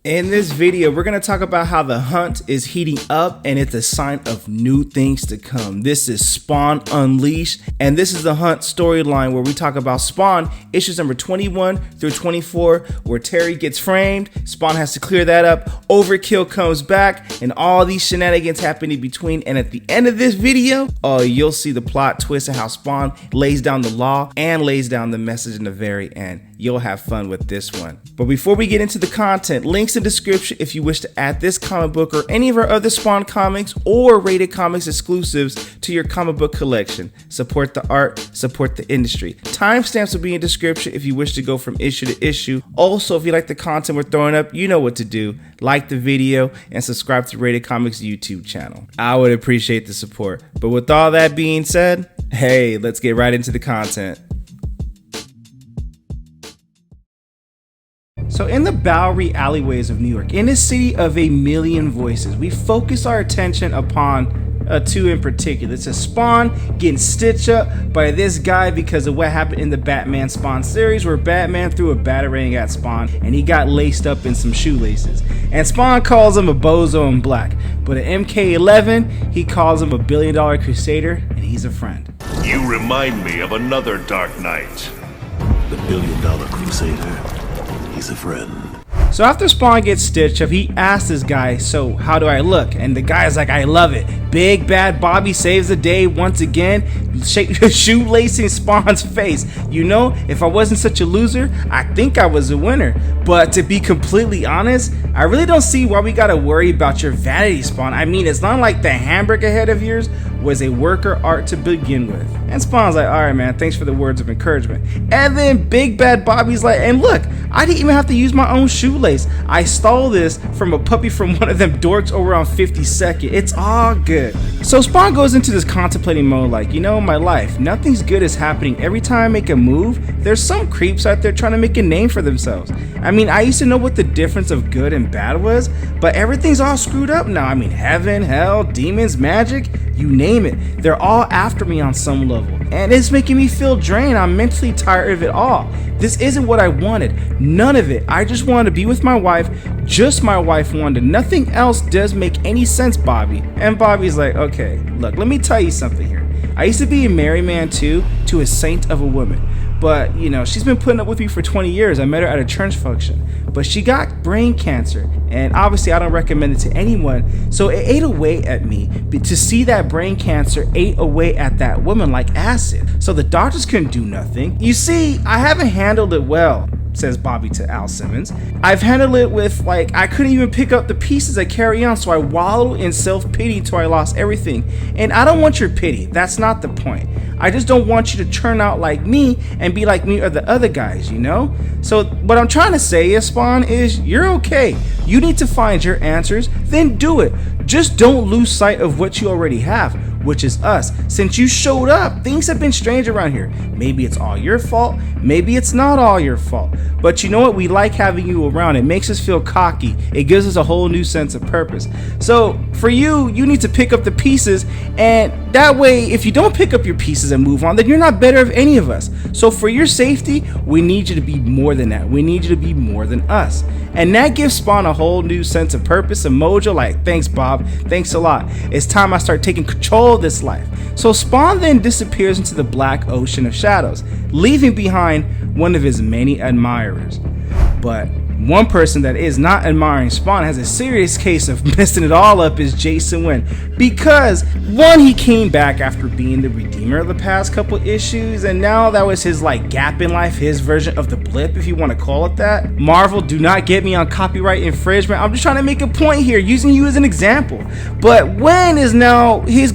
In this video, we're going to talk about how the hunt is heating up and it's a sign of new things to come. This is Spawn Unleashed, and this is the hunt storyline where we talk about Spawn issues number 21 through 24, where Terry gets framed, Spawn has to clear that up, Overkill comes back, and all these shenanigans happen in between. And at the end of this video, you'll see the plot twist and how Spawn lays down the law and lays down the message in the very end. You'll have fun with this one. But before we get into the content, links in the description if you wish to add this comic book or any of our other Spawn comics or Rated Comics exclusives to your comic book collection. Support the art, support the industry. Timestamps will be in the description if you wish to go from issue to issue. Also, if you like the content we're throwing up, you know what to do. Like the video and subscribe to Rated Comics YouTube channel. I would appreciate the support. But with all that being said, hey, let's get right into the content. So in the Bowery alleyways of New York, in a city of a million voices, we focus our attention upon two in particular. It's a Spawn getting stitched up by this guy because of what happened in the Batman Spawn series, where Batman threw a batarang at Spawn and he got laced up in some shoelaces. And Spawn calls him a bozo in black, but at MK11, he calls him a billion-dollar crusader, and he's a friend. You remind me of another Dark Knight. The billion-dollar crusader. He's a friend. So after Spawn gets stitched up, he asks this guy, so how do I look? And the guy's like, I love it. Big bad Bobby saves the day once again, shoelacing Spawn's face. You know, if I wasn't such a loser, I think I was a winner. But to be completely honest, I really don't see why we gotta worry about your vanity, Spawn. I mean, it's not like the hamburger head of yours was a worker art to begin with. And Spawn's like, all right, man, thanks for the words of encouragement. And then Big Bad Bobby's like, and look, I didn't even have to use my own shoelace. I stole this from a puppy from one of them dorks over on 52nd. It's all good. So Spawn goes into this contemplating mode like, you know, my life, nothing's good is happening. Every time I make a move, there's some creeps out there trying to make a name for themselves. I mean, I used to know what the difference of good and bad was, but everything's all screwed up now. I mean, heaven, hell, demons, magic, you name it. They're all after me on some level. And it's making me feel drained. I'm mentally tired of it all. This isn't what I wanted. None of it. I just wanted to be with my wife. Just my wife wanted. Nothing else does make any sense, Bobby. And Bobby's like, okay, look, let me tell you something here. I used to be a married man too, to a saint of a woman. But, you know, she's been putting up with me for 20 years. I met her at a church function. But she got brain cancer. And obviously, I don't recommend it to anyone. So it ate away at me. But to see that brain cancer ate away at that woman like acid. So the doctors couldn't do nothing. You see, I haven't handled it well, says Bobby to Al Simmons. I've handled it with, like, I couldn't even pick up the pieces I carry on, so I wallowed in self-pity till I lost everything. And I don't want your pity. That's not the point. I just don't want you to turn out like me and be like me or the other guys, you know? So what I'm trying to say is, Spawn, is you're okay. You need to find your answers, then do it. Just don't lose sight of what you already have, which is us. Since you showed up, things have been strange around here. Maybe it's all your fault, maybe it's not all your fault. But you know what? We like having you around. It makes us feel cocky. It gives us a whole new sense of purpose. So for you, you need to pick up the pieces, and that way, if you don't pick up your pieces and move on, then you're not better of any of us. So for your safety, we need you to be more than that. We need you to be more than us. And that gives Spawn a whole new sense of purpose and mojo, like, thanks, Bob. Thanks a lot. It's time I start taking control of this life. So Spawn then disappears into the black ocean of shadows, leaving behind one of his many admirers. But one person that is not admiring Spawn has a serious case of messing it all up is Jason Wynn. Because, one, he came back after being the redeemer of the past couple issues, and now that was his, like, gap in life, his version of the blip, if you want to call it that. Marvel, do not get me on copyright infringement. I'm just trying to make a point here, using you as an example. But Wynn is now, his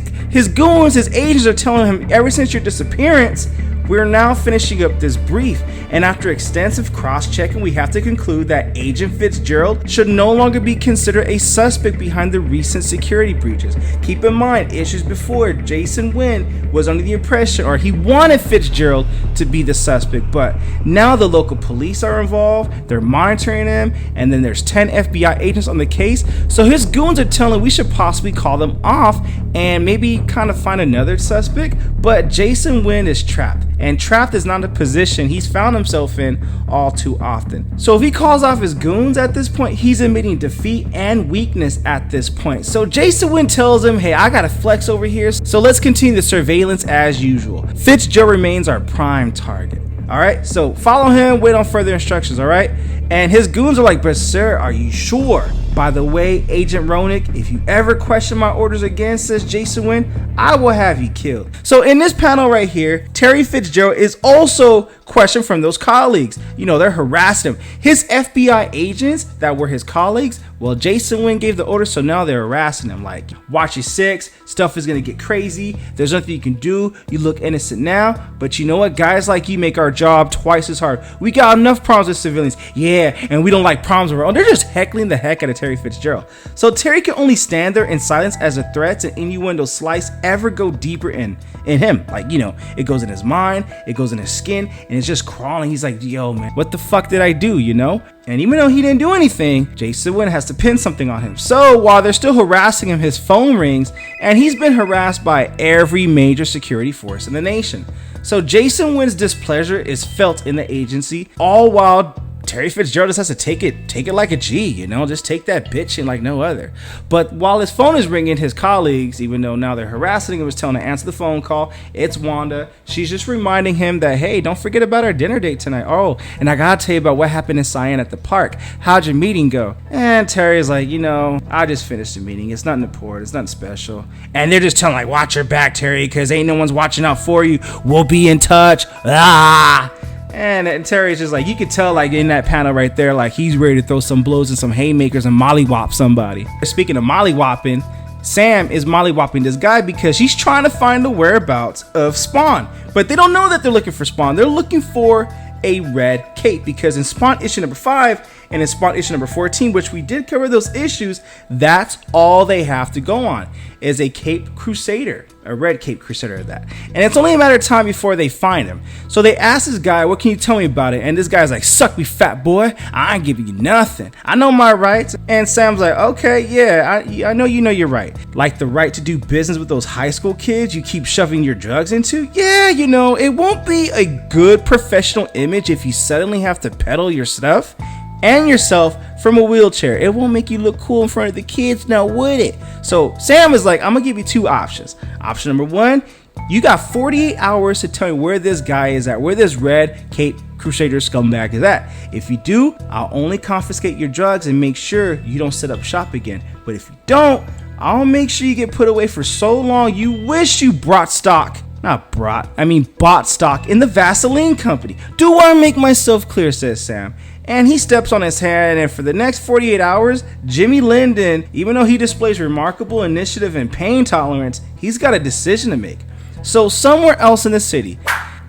goons, his agents are telling him, ever since your disappearance, we're now finishing up this brief, and after extensive cross-checking, we have to conclude that Agent Fitzgerald should no longer be considered a suspect behind the recent security breaches. Keep in mind, issues before, Jason Wynn was under the impression, or he wanted Fitzgerald to be the suspect, but now the local police are involved, they're monitoring him, and then there's 10 FBI agents on the case, so his goons are telling we should possibly call them off and maybe kind of find another suspect, but Jason Wynn is trapped, and trapped is not a position he's found himself in all too often. So if he calls off his goons at this point, he's admitting defeat and weakness at this point. So Jason Wynn tells him, hey, I gotta flex over here, so let's continue the surveillance as usual. Fitzgerald remains our prime target. Alright, so follow him, wait on further instructions, alright? And his goons are like, but sir, are you sure? By the way, Agent Roenick, if you ever question my orders again, says Jason Wynn, I will have you killed. So in this panel right here, Terry Fitzgerald is also questioned from those colleagues. You know, they're harassing him. His FBI agents that were his colleagues, well, Jason Wynn gave the order, so now they're harassing him. Like, watch your six, stuff is gonna get crazy. There's nothing you can do. You look innocent now, but you know what? Guys like you make our job twice as hard. We got enough problems with civilians. Yeah, and we don't like problems around. They're just heckling the heck out of Terry Fitzgerald. So Terry can only stand there in silence as the threats and innuendo slice ever go deeper in him. Like, you know, it goes in his mind, it goes in his skin, and it's just crawling. He's like, yo, man, what the fuck did I do, you know? And even though he didn't do anything, Jason Wynn has to pin something on him. So while they're still harassing him, his phone rings, and he's been harassed by every major security force in the nation. So Jason Wynn's displeasure is felt in the agency, all while Terry Fitzgerald just has to take it like a G, you know, just take that bitch in like no other. But while his phone is ringing, his colleagues, even though now they're harassing him, was telling him to answer the phone call. It's Wanda. She's just reminding him that, hey, don't forget about our dinner date tonight. Oh, and I gotta tell you about what happened in Cyan at the park. How'd your meeting go? And Terry's like, you know, I just finished the meeting. It's nothing important. It's nothing special. And they're just telling like, watch your back, Terry, because ain't no one's watching out for you. We'll be in touch. Ah. And Terry's just like, you could tell like in that panel right there, like he's ready to throw some blows and some haymakers and mollywop somebody. Speaking of mollywopping, Sam is mollywopping this guy because she's trying to find the whereabouts of Spawn. But they don't know that they're looking for Spawn. They're looking for a red cape, because in Spawn issue number 5 and in Spawn issue number 14, which we did cover those issues, that's all they have to go on is a Cape Crusader, a red Cape Crusader of that. And it's only a matter of time before they find him. So they ask this guy, what can you tell me about it? And this guy's like, suck me, fat boy. I ain't giving you nothing. I know my rights. And Sam's like, okay, yeah, I know you know your right. Like the right to do business with those high school kids you keep shoving your drugs into? Yeah, you know, it won't be a good professional image if you suddenly have to peddle your stuff and yourself from a wheelchair. It won't make you look cool in front of the kids, now would it? So Sam is like, I'm gonna give you two options. Option number 1, you got 48 hours to tell me where this guy is at, where this red Cape Crusader scumbag is at. If you do, I'll only confiscate your drugs and make sure you don't set up shop again. But if you don't, I'll make sure you get put away for so long you wish you bought stock in the Vaseline company. Do I make myself clear, says Sam. And he steps on his hand, and for the next 48 hours, Jimmy Linden, even though he displays remarkable initiative and pain tolerance, he's got a decision to make. So somewhere else in the city,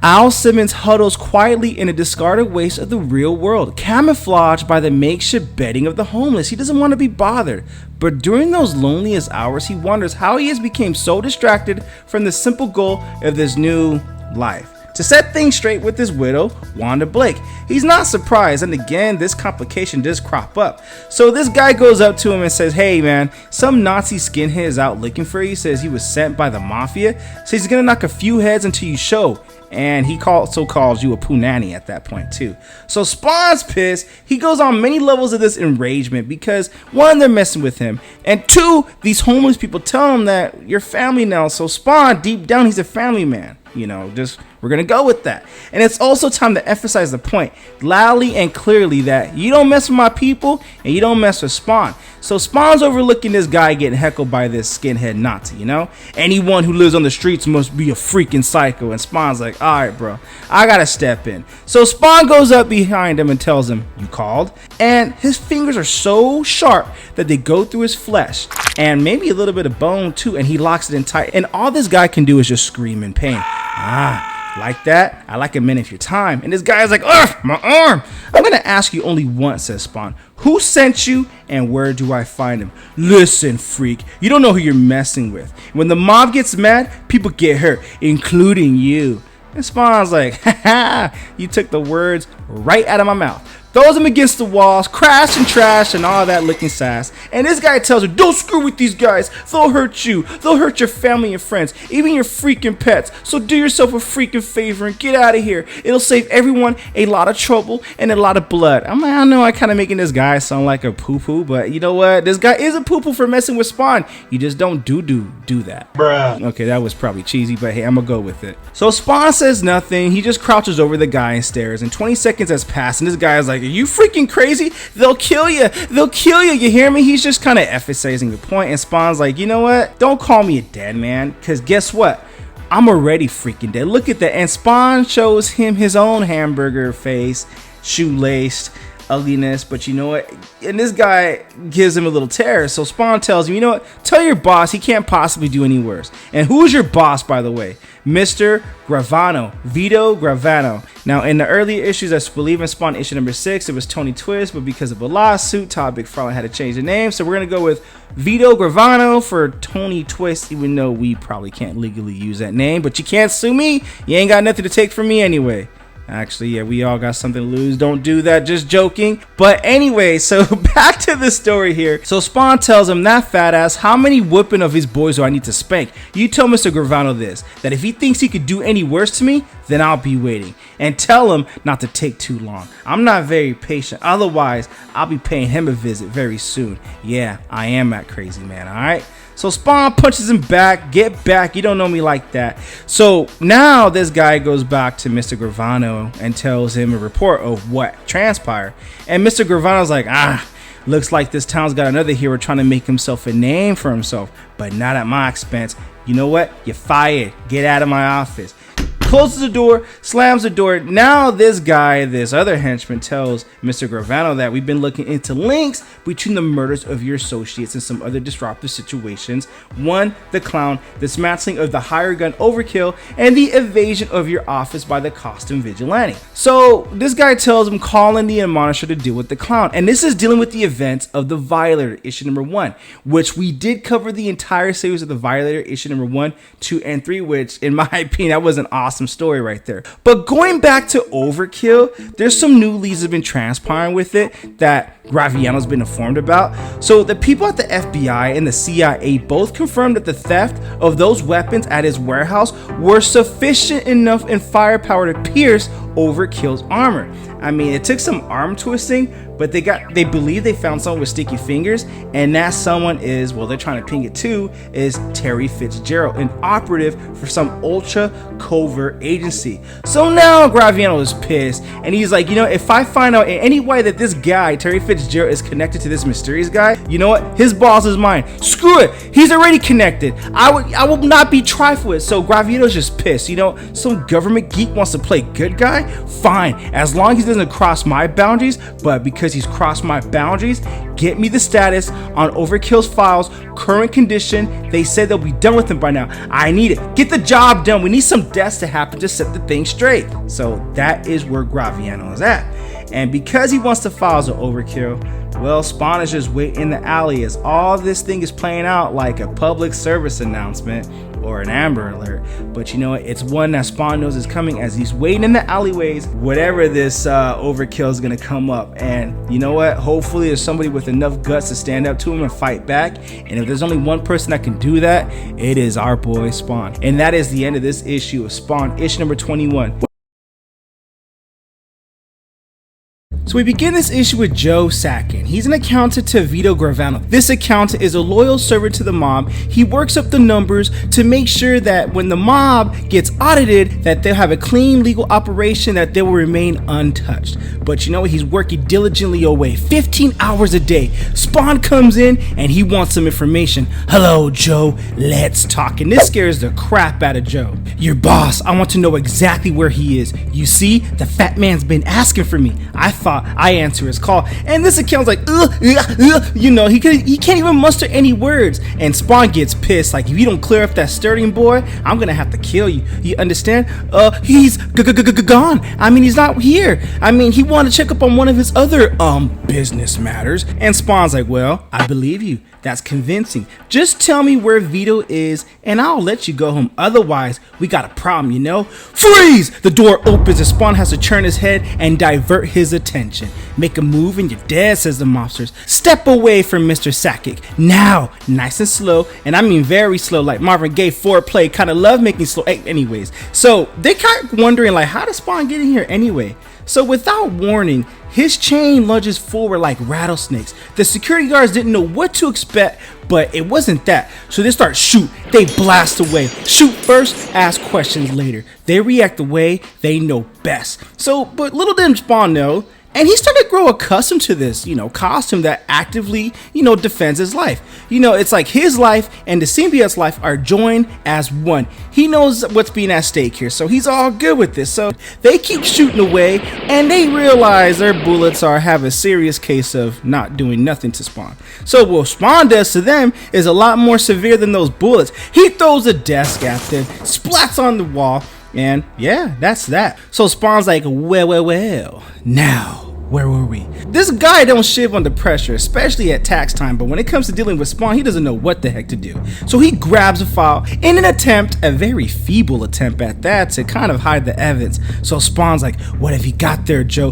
Al Simmons huddles quietly in a discarded waste of the real world, camouflaged by the makeshift bedding of the homeless. He doesn't want to be bothered, but during those loneliest hours, he wonders how he has become so distracted from the simple goal of this new life. To set things straight with his widow, Wanda Blake. He's not surprised, and again, this complication does crop up. So this guy goes up to him and says, hey man, some Nazi skinhead is out looking for you, says he was sent by the mafia, so he's gonna knock a few heads until you show. And he also calls you a punani at that point too. So Spawn's pissed. He goes on many levels of this enragement because 1, they're messing with him, and 2, these homeless people tell him that you're family now. So Spawn, deep down, he's a family man. You know, just we're gonna go with that. And it's also time to emphasize the point loudly and clearly that you don't mess with my people and you don't mess with Spawn. So Spawn's overlooking this guy getting heckled by this skinhead Nazi, you know? Anyone who lives on the streets must be a freaking psycho. And Spawn's like, all right, bro, I gotta step in. So Spawn goes up behind him and tells him, you called? And his fingers are so sharp that they go through his flesh and maybe a little bit of bone too, and he locks it in tight. And all this guy can do is just scream in pain. Like that? I like a minute of your time. And this guy's like, ugh, my arm. I'm gonna ask you only once, says Spawn. Who sent you and where do I find him? Listen, freak, you don't know who you're messing with. When the mob gets mad, people get hurt, including you. And Spawn's like, ha ha, you took the words right out of my mouth. throws him against the walls, crash and trash and all that looking sass. And this guy tells her, don't screw with these guys, they'll hurt you, they'll hurt your family and friends, even your freaking pets, so do yourself a freaking favor and get out of here. It'll save everyone a lot of trouble and a lot of blood. I'm like, I know I kind of making this guy sound like a poo-poo, but you know what, this guy is a poo-poo for messing with Spawn. You just don't do that. Bruh. Okay, that was probably cheesy, but hey, I'm gonna go with it. So Spawn says nothing, he just crouches over the guy and stares, and 20 seconds has passed, and this guy is like, are you freaking crazy? They'll kill you, you hear me? He's just kind of emphasizing the point, and Spawn's like, you know what, don't call me a dead man, because guess what, I'm already freaking dead. Look at that. And Spawn shows him his own hamburger face, shoelaced, ugliness, but you know what, and this guy gives him a little terror. So Spawn tells him, you know what, tell your boss he can't possibly do any worse. And who's your boss, by the way? Mr. Gravano, Vito Gravano. Now in the earlier issues, I believe in Spawn issue number 6, it was Tony Twist, but because of a lawsuit, Todd McFarlane had to change the name, so we're gonna go with Vito Gravano for Tony Twist, even though we probably can't legally use that name, but you can't sue me, you ain't got nothing to take from me anyway. Actually, yeah, we all got something to lose. Don't do that, just joking. But anyway, so back to the story here. So Spawn tells him, that fat ass, how many whooping of his boys do I need to spank? You tell Mr. Gravano this, that if he thinks he could do any worse to me, then I'll be waiting. And tell him not to take too long. I'm not very patient. Otherwise, I'll be paying him a visit very soon. Yeah, I am that crazy man, alright? So Spawn punches him back, get back, you don't know me like that. So now this guy goes back to Mr. Gravano and tells him a report of what transpired. And Mr. Gravano's like, looks like this town's got another hero trying to make himself a name for himself, but not at my expense. You know what? You're fired. Get out of my office. Closes the door, slams the door. Now this guy, this other henchman, tells Mr. Gravano that we've been looking into links between the murders of your associates and some other disruptive situations. One, the clown, the dismantling of the hired gun overkill, and the evasion of your office by the costume vigilante. So this guy tells him call in the admonisher to deal with the clown. And this is dealing with the events of the Violator issue number 1, which we did cover the entire series of the Violator issue number 1, 2, and 3, which in my opinion, that was an awesome story right there. But going back to Overkill, there's some new leads that have been transpiring with it that Graviano's been informed about. So the people at the FBI and the CIA both confirmed that the theft of those weapons at his warehouse were sufficient enough in firepower to pierce Overkill's armor. I mean, it took some arm twisting, but they believe they found someone with sticky fingers, and that someone is, well, they're trying to ping it too, is Terry Fitzgerald, an operative for some ultra covert agency. So now Graviano is pissed, and he's like, you know, if I find out in any way that this guy, Terry Fitzgerald, is connected to this mysterious guy, you know what? His boss is mine. Screw it. He's already connected. I will not be trifled with. So Graviano's just pissed. You know, some government geek wants to play good guy? Fine. As long as he doesn't cross my boundaries, but because he's crossed my boundaries, get me the status on Overkill's files, current condition. They said they'll be done with him by now. I need it. Get the job done. We need some deaths to happen to set the thing straight. So that is where Graviano is at. And because he wants the files of Overkill, well, Spawn is just waiting in the alley as all this thing is playing out like a public service announcement or an Amber Alert. But you know what? It's one that Spawn knows is coming as he's waiting in the alleyways, whatever this Overkill is going to come up. And you know what? Hopefully there's somebody with enough guts to stand up to him and fight back. And if there's only one person that can do that, it is our boy Spawn. And that is the end of this issue of Spawn, issue number 21. So we begin this issue with Joe Sakin. He's an accountant to Vito Gravano. This accountant is a loyal servant to the mob. He works up the numbers to make sure that when the mob gets audited, that they'll have a clean legal operation, that they will remain untouched. But you know what? He's working diligently away, 15 hours a day. Spawn comes in and he wants some information. Hello, Joe, let's talk. And this scares the crap out of Joe. Your boss, I want to know exactly where he is. You see, the fat man's been asking for me. I thought I answer his call, and this account's like, you know, he can't even muster any words. And Spawn gets pissed, like, if you don't clear up that Sterling boy, I'm gonna have to kill you. You understand? He's gone. I mean, he's not here. I mean, he wanted to check up on one of his other business matters. And Spawn's like, well, I believe you. That's convincing. Just tell me where Vito is and I'll let you go home. Otherwise, we got a problem, you know? Freeze! The door opens and Spawn has to turn his head and divert his attention. attention. Make a move and you're dead, says the mobsters. Step away from Mr. Sakic. Now, nice and slow, and I mean very slow, like Marvin Gaye foreplay, kind of love making slow. Anyways, so they kind of wondering like, how does Spawn get in here anyway? So without warning, his chain lunges forward like rattlesnakes. The security guards didn't know what to expect, but it wasn't that. So they start shoot, they blast away. Shoot first, ask questions later. They react the way they know best. So, but little did Spawn know, and he started to grow accustomed to this, costume that actively, defends his life. It's like his life and the symbiote's life are joined as one. He knows what's being at stake here, so he's all good with this. So they keep shooting away, and they realize their bullets have a serious case of not doing nothing to Spawn. So what Spawn does to them is a lot more severe than those bullets. He throws a desk at them, splats on the wall, and yeah, that's that. So Spawn's like, well, now, where were we? This guy don't shiv under pressure, especially at tax time, but when it comes to dealing with Spawn, he doesn't know what the heck to do. So he grabs a file in an attempt, a very feeble attempt at that, to kind of hide the evidence. So Spawn's like, what have you got there, Joe?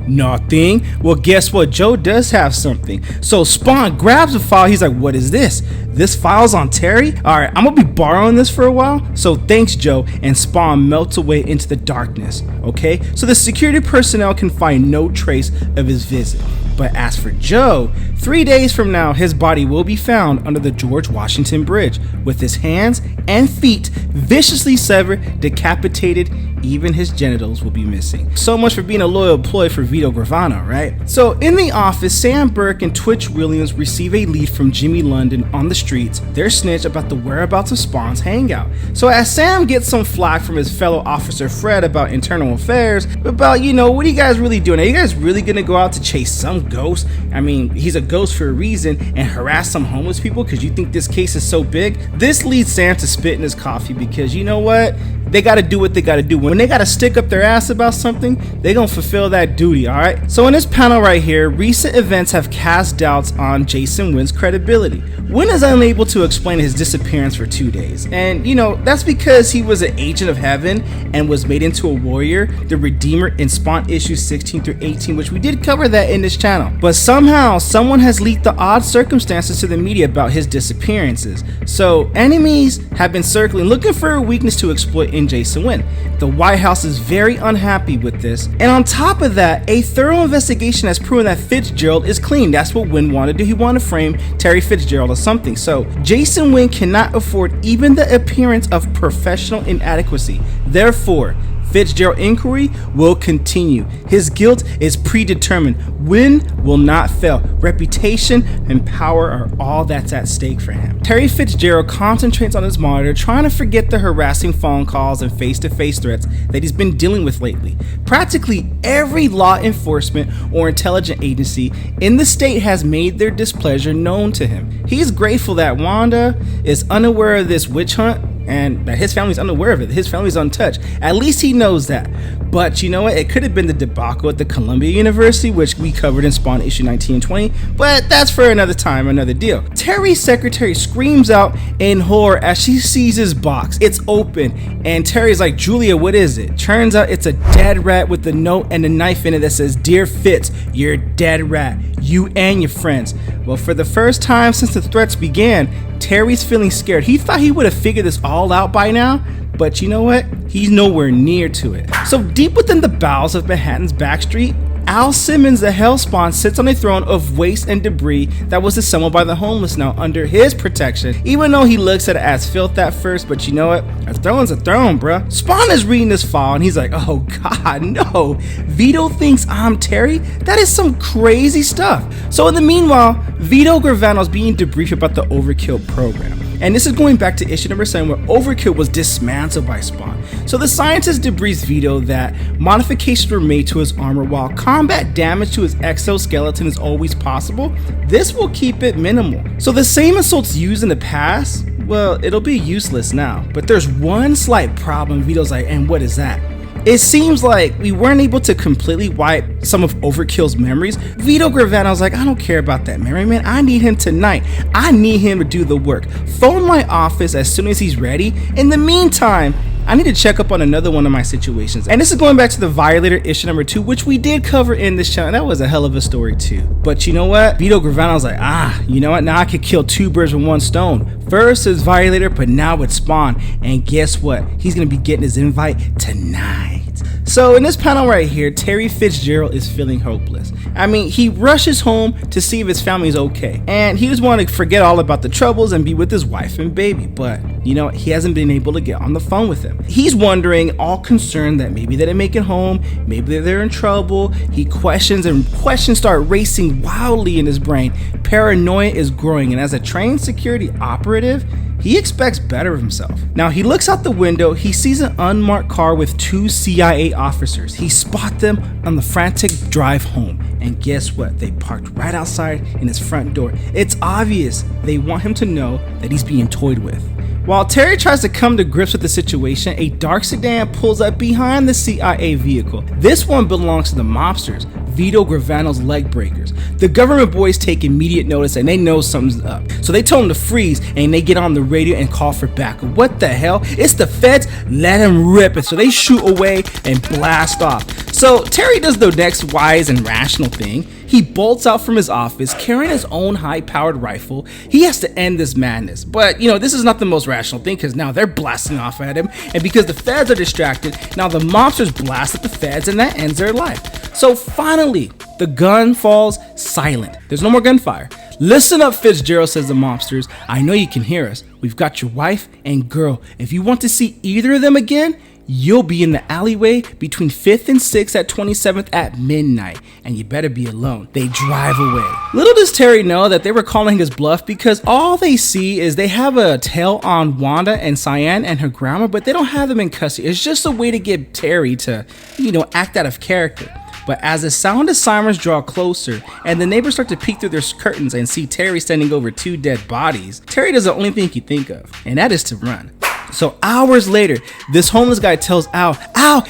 Nothing. Well, guess what? Joe does have something. So Spawn grabs a file. He's like, what is this? This file's on Terry? Alright, I'm gonna be borrowing this for a while, so thanks, Joe. And Spawn melts away into the darkness, okay? So the security personnel can find no trace of his visit. But as for Joe, 3 days from now, his body will be found under the George Washington Bridge, with his hands and feet viciously severed, decapitated. Even his genitals will be missing. So much for being a loyal employee for Vito Gravano, right? So in the office, Sam Burke and Twitch Williams receive a lead from Jimmy London on the streets. They're snitched about the whereabouts of Spawn's hangout. So as Sam gets some flack from his fellow officer Fred about internal affairs, about, what are you guys really doing? Are you guys really gonna go out to chase some ghost? I mean, he's a ghost for a reason, and harass some homeless people because you think this case is so big? This leads Sam to spit in his coffee because you know what? They gotta do what they gotta do. When they gotta stick up their ass about something, they gonna fulfill that duty, alright? So in this panel right here, recent events have cast doubts on Jason Wynn's credibility. Wynn is unable to explain his disappearance for 2 days. And that's because he was an agent of heaven and was made into a warrior, the Redeemer in Spawn issues 16 through 18, which we did cover that in this channel. But somehow, someone has leaked the odd circumstances to the media about his disappearances. So enemies have been circling, looking for a weakness to exploit in Jason Wynn. The White House is very unhappy with this, and on top of that, a thorough investigation has proven that Fitzgerald is clean. That's what Wynn wanted to do. He wanted to frame Terry Fitzgerald or something. So Jason Wynn cannot afford even the appearance of professional inadequacy. Therefore, Fitzgerald inquiry will continue. His guilt is predetermined. Wynn will not fail. Reputation and power are all that's at stake for him. Terry Fitzgerald concentrates on his monitor, trying to forget the harassing phone calls and face-to-face threats that he's been dealing with lately. Practically every law enforcement or intelligence agency in the state has made their displeasure known to him. He's grateful that Wanda is unaware of this witch hunt and that his family's unaware of it. His family's untouched. At least he knows that. But you know what? It could have been the debacle at the Columbia University, which we covered in Spawn issue 19 and 20, but that's for another time, another deal. Terry's secretary screams out in horror as she sees his box. It's open, and Terry's like, Julia, what is it? Turns out it's a dead rat with a note and a knife in it that says, Dear Fitz, you're a dead rat. You and your friends. Well, for the first time since the threats began, Terry's feeling scared. He thought he would have figured this all out by now, but you know what? He's nowhere near to it. So deep within the bowels of Manhattan's backstreet, Al Simmons, the Hellspawn, sits on a throne of waste and debris that was assembled by the homeless now under his protection, even though he looks at it as filth at first. But you know what? A throne's a throne, bruh. Spawn is reading this file and he's like, oh god, no. Vito thinks I'm Terry? That is some crazy stuff. So in the meanwhile, Vito Gravano's being debriefed about the Overkill program. And this is going back to issue number 7 where Overkill was dismantled by Spawn. So the scientist debriefs Vito that modifications were made to his armor while combat damage to his exoskeleton is always possible. This will keep it minimal. So the same assaults used in the past, well, it'll be useless now. But there's one slight problem. Vito's like, and what is that? It seems like we weren't able to completely wipe some of Overkill's memories. Vito Gravano's like, I don't care about that memory, man. I need him tonight. I need him to do the work. Phone my office as soon as he's ready. In the meantime, I need to check up on another one of my situations. And this is going back to the Violator issue number 2, which we did cover in this channel. That was a hell of a story too. But you know what? Vito Gravano's like, you know what? Now I could kill 2 birds with 1 stone. First is Violator, but now it's Spawn. And guess what? He's gonna be getting his invite tonight. So in this panel right here, Terry Fitzgerald is feeling hopeless. I mean, he rushes home to see if his family's okay. And he just wanted to forget all about the troubles and be with his wife and baby. But, you know, he hasn't been able to get on the phone with him. He's wondering, all concerned that maybe they didn't make it home, maybe they're in trouble. He questions, and questions start racing wildly in his brain. Paranoia is growing, and as a trained security operative, he expects better of himself. Now he looks out the window, he sees an unmarked car with 2 CIA officers. He spots them on the frantic drive home. And guess what? They parked right outside in his front door. It's obvious they want him to know that he's being toyed with. While Terry tries to come to grips with the situation, a dark sedan pulls up behind the CIA vehicle. This one belongs to the mobsters, Vito Gravano's leg breakers. The government boys take immediate notice and they know something's up. So they tell him to freeze and they get on the radio and call for backup. What the hell? It's the feds? Let him rip it. So they shoot away and blast off. So Terry does the next wise and rational thing. He bolts out from his office carrying his own high-powered rifle. He has to end this madness. But, you know, this is not the most rational thing because now they're blasting off at him. And because the feds are distracted, now the mobsters blast at the feds and that ends their life. So finally, the gun falls silent. There's no more gunfire. Listen up, Fitzgerald, says the mobsters. I know you can hear us. We've got your wife and girl. If you want to see either of them again, you'll be in the alleyway between 5th and 6th at 27th at midnight, and you better be alone. They drive away. Little does Terry know that they were calling his bluff because all they see is they have a tail on Wanda and Cyan and her grandma, but they don't have them in custody. It's just a way to get Terry to, you know, act out of character. But as the sound of sirens draw closer and the neighbors start to peek through their curtains and see Terry standing over 2 dead bodies, Terry does the only thing he can think of, and that is to run. So hours later, this homeless guy tells Al,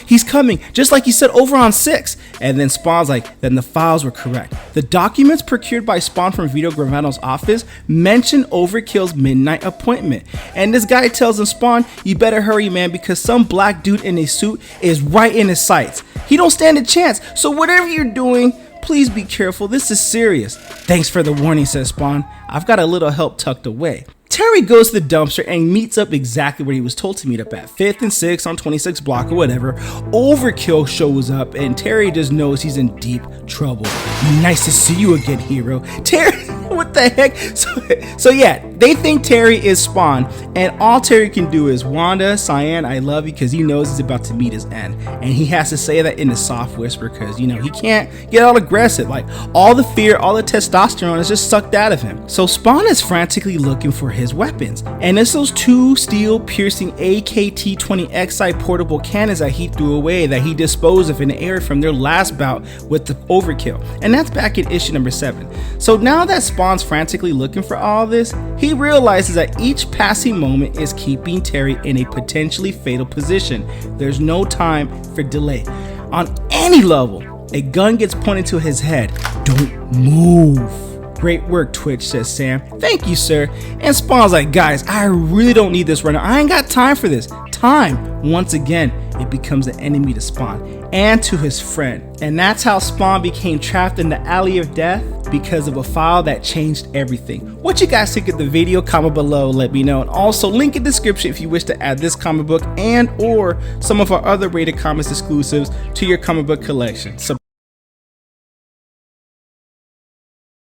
he's coming, just like he said over on 6. And then Spawn's like, then the files were correct. The documents procured by Spawn from Vito Gravano's office mention Overkill's midnight appointment. And this guy tells him, Spawn, you better hurry, man, because some black dude in a suit is right in his sights. He don't stand a chance, so whatever you're doing, please be careful, this is serious. Thanks for the warning, says Spawn. I've got a little help tucked away. Terry goes to the dumpster and meets up exactly where he was told to meet up at, 5th and 6th on 26th block or whatever. Overkill shows up and Terry just knows he's in deep trouble. Nice to see you again, hero. Terry, what the heck? So yeah, they think Terry is Spawn, and all Terry can do is, Wanda, Cyan, I love you, because he knows he's about to meet his end. And he has to say that in a soft whisper because, you know, he can't get all aggressive. Like, all the fear, all the testosterone is just sucked out of him. So Spawn is frantically looking for his weapons, and it's those 2 steel piercing AKT-20XI portable cannons that he threw away, that he disposed of in the area from their last bout with the Overkill, and that's back in issue number 7. So now that Spawn's frantically looking for all this, he realizes that each passing moment is keeping Terry in a potentially fatal position. There's no time for delay. On any level, a gun gets pointed to his head. Don't move. Great work, Twitch, says Sam. Thank you, sir. And Spawn's like, guys, I really don't need this right now. I ain't got time for this. Time, once again, it becomes an enemy to Spawn and to his friend. And that's how Spawn became trapped in the alley of death, because of a file that changed everything. What you guys think of the video? Comment below, let me know. And also link in the description if you wish to add this comic book and or some of our other Rated Comics exclusives to your comic book collection. So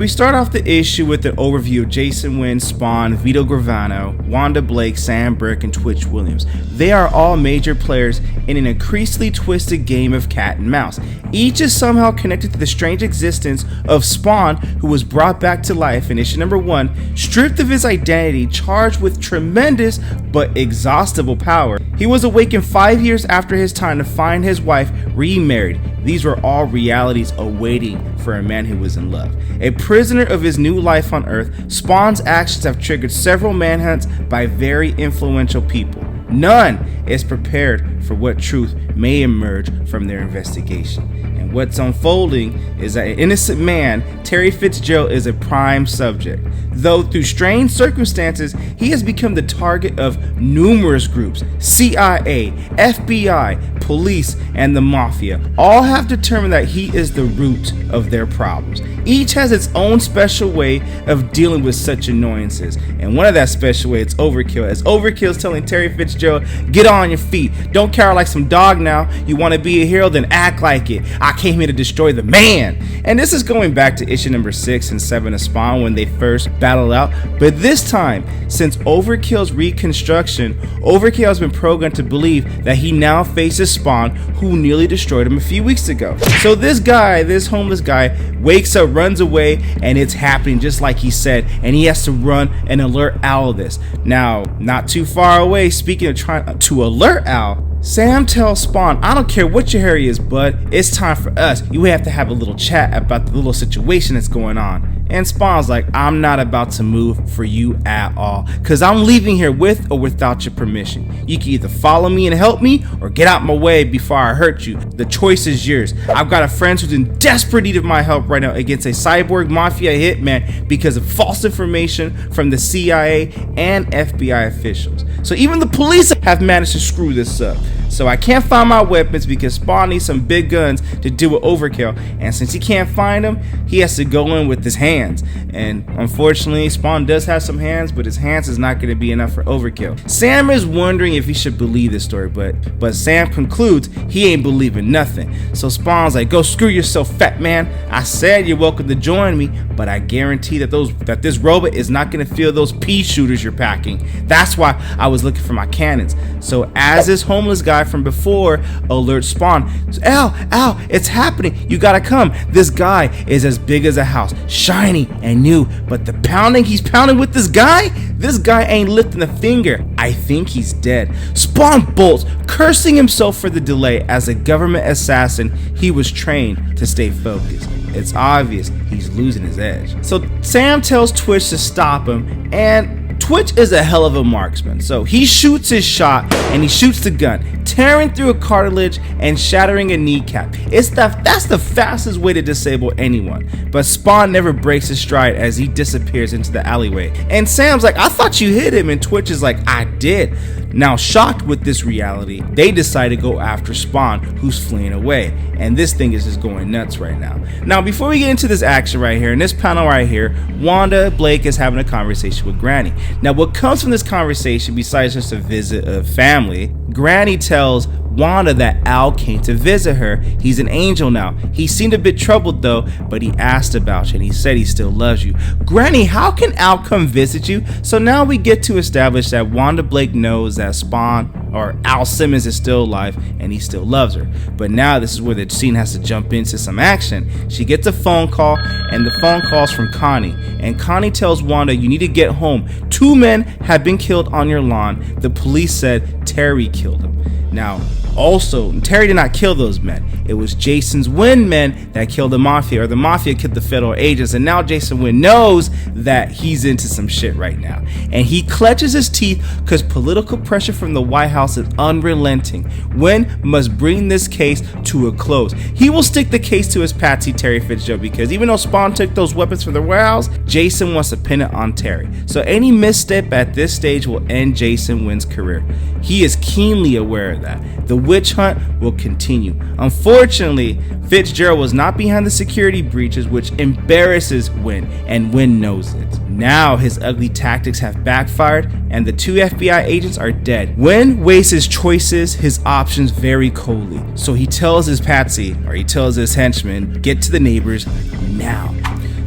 we start off the issue with an overview of Jason Wynn.Spawn, Vito Gravano, Wanda Blake, Sam Burke, and Twitch Williams. They are all major players in an increasingly twisted game of cat and mouse. Each is somehow connected to the strange existence of Spawn, who was brought back to life in issue number 1, stripped of his identity, charged with tremendous but exhaustible power. He was awakened 5 years after his time to find his wife remarried. These were all realities awaiting for a man who was in love. A prisoner of his new life on Earth, Spawn's actions have triggered several manhunts by very influential people. None is prepared for what truth may emerge from their investigation. And what's unfolding is that an innocent man, Terry Fitzgerald, is a prime subject. Though through strange circumstances, he has become the target of numerous groups. CIA, FBI, police, and the mafia all have determined that he is the root of their problems. Each has its own special way of dealing with such annoyances, and one of that special way is Overkill, as Overkill is telling Terry Fitzgerald, get on your feet, don't cower like some dog now, you want to be a hero, then act like it, I came here to destroy the man. And this is going back to issue number 6 and 7 of Spawn when they first battled out, but this time, since Overkill's reconstruction, Overkill has been programmed to believe that he now faces Spawn, who nearly destroyed him a few weeks ago. So this guy, this homeless guy, wakes up, runs away, and it's happening just like he said, and he has to run and alert Al of this. Now, not too far away, speaking of trying to alert Al, Sam tells Spawn, I don't care what your area is, bud, it's time for us. You have to have a little chat about the little situation that's going on. And Spawn's like, I'm not about to move for you at all, cause I'm leaving here with or without your permission. You can either follow me and help me, or get out my way before I hurt you. The choice is yours. I've got a friend who's in desperate need of my help right now against a cyborg mafia hitman because of false information from the CIA and FBI officials. So even the police have managed to screw this up. So I can't find my weapons because Spawn needs some big guns to deal with Overkill, and since he can't find them, he has to go in with his hands. And unfortunately, Spawn does have some hands, but his hands is not going to be enough for Overkill. Sam is wondering if he should believe this story, but Sam concludes he ain't believing nothing. So Spawn's like, go screw yourself, fat man. I said you're welcome to join me, but I guarantee that this robot is not going to feel those pea shooters you're packing. That's why I was looking for my cannons. So as this homeless guy from before alerts Spawn, Al, it's happening, you gotta come. This guy is as big as a house, shiny and new, but the pounding he's pounding with this guy ain't lifting a finger. I think he's dead. Spawn bolts, cursing himself for the delay. As a government assassin, he was trained to stay focused. It's obvious he's losing his edge. So Sam tells Twitch to stop him, and Twitch is a hell of a marksman, so he shoots his shot and he shoots the gun, tearing through a cartilage and shattering a kneecap. That's the fastest way to disable anyone, but Spawn never breaks his stride as he disappears into the alleyway. And Sam's like, I thought you hit him, and Twitch is like, I did. Now, shocked with this reality, they decide to go after Spawn, who's fleeing away, and this thing is just going nuts right now. Now, before we get into this action right here, in this panel right here, Wanda Blake is having a conversation with Granny. Now, what comes from this conversation, besides just a visit of family, Granny tells Wanda that Al came to visit her. He's an angel now. He seemed a bit troubled though, but he asked about you and he said he still loves you. Granny, how can Al come visit you? So now we get to establish that Wanda Blake knows that Spawn, or Al Simmons, is still alive and he still loves her. But now this is where the scene has to jump into some action. She gets a phone call, and the phone call's from Connie, and Connie tells Wanda, you need to get home. 2 men have been killed on your lawn. The police said Terry killed them. Now, also, Terry did not kill those men. It was Jason Wynn men that killed the mafia, or the mafia killed the federal agents, and now Jason Wynn knows that he's into some shit right now. And he clutches his teeth because political pressure from the White House is unrelenting. Wynn must bring this case to a close. He will stick the case to his patsy, Terry Fitzgerald, because even though Spawn took those weapons from the warehouse, Jason wants to pin it on Terry. So any misstep at this stage will end Jason Wynn's career. He is keenly aware of that. The witch hunt will continue. Unfortunately, Fitzgerald was not behind the security breaches, which embarrasses Wynn, and Wynn knows it. Now his ugly tactics have backfired, and the 2 FBI agents are dead. Wynn weighs his choices, his options very coldly. So he tells his patsy, or he tells his henchman, get to the neighbors now.